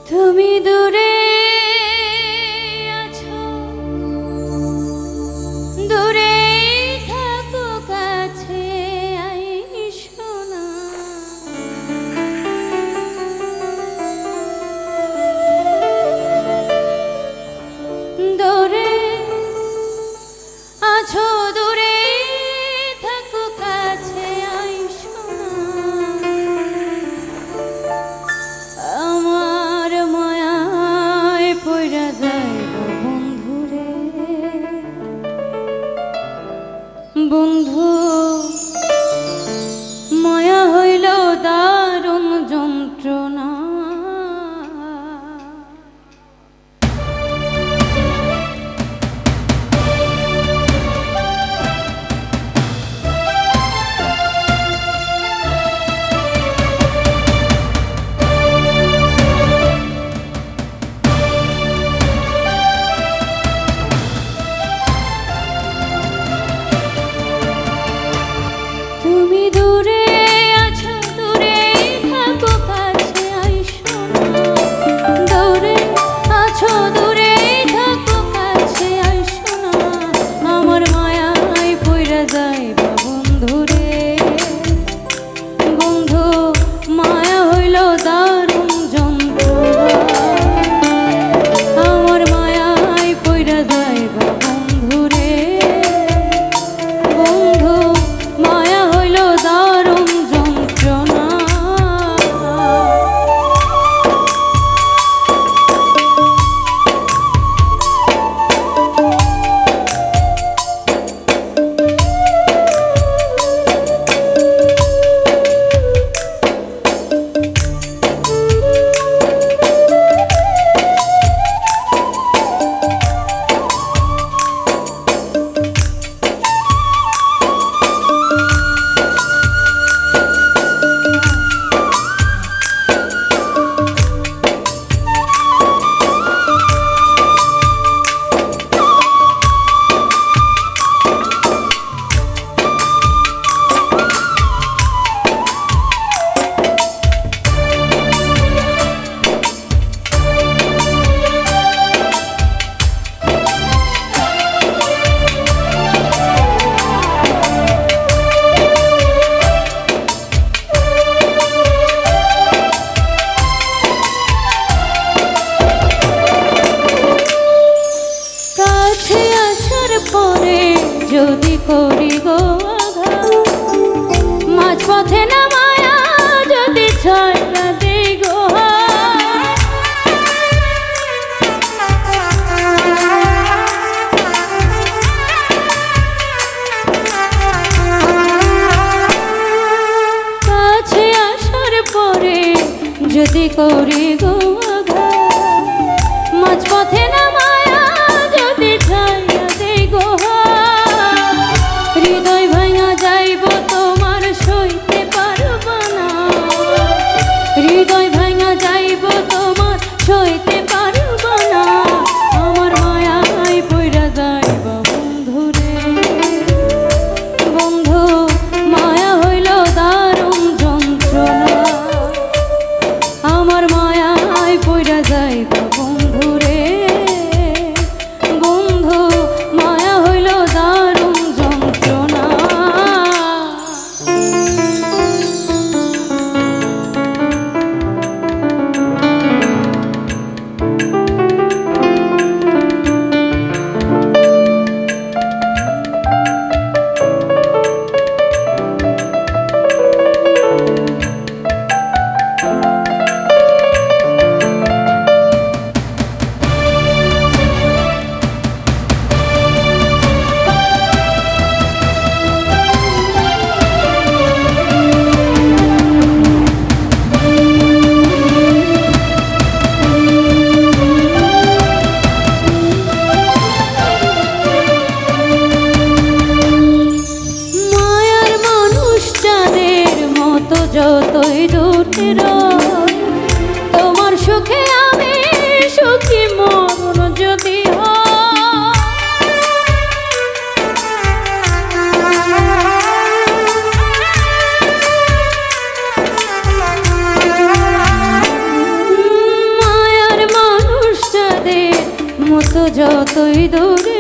তুমি দূরে আছো, দূরে থাকো, কাছে আইসো না। দূরে আছো, দূরে থাকো, কাছে আইসো না। আমার মায়ায় পইড়া যাইব বন্ধুরে, বন্ধু মায়া হইল দারুণ যন্ত্রণা। তুমি দূরে আছো, দূরে থাকো, কাছে আইসো না। দূরে আছো, দূরে থাকো, কাছে আইসো না। আমার মায়ায় পইড়া যাইবা বন্ধুরে, বন্ধু মায়া হইল দারুণ যন্ত্রণা। আমার মায়ায় পইড়া যাইবা বন্ধুরে, বন্ধু মায়া হইল দারুণ যন্ত্রণা। কাছে আসার পরে যদি করি গো আঘাত, মাঝপথে নামায়া যদি ছয়টা দেই গো হাত। কাছে আসার পরে যদি করি গো আঘাত, মাঝপথে নামায়া যদি ছায়া দেই গো হাত। হৃদয় ভাঙা যাইব, তোমার সইতে পারব না। হৃদয় ভাঙা যাইব, তোমার সইতে পারব না। আমার মায়ায় পইড়া যাইব বন্ধুরে, বন্ধু মায়া হইল দারুণ যন্ত্রণা। আমার মায়া মতো যতই দূরে রই, তোমার সুখে আমি সুখী মরণ যদি মায়ার মানুষ যাদের মতো যতই দূরে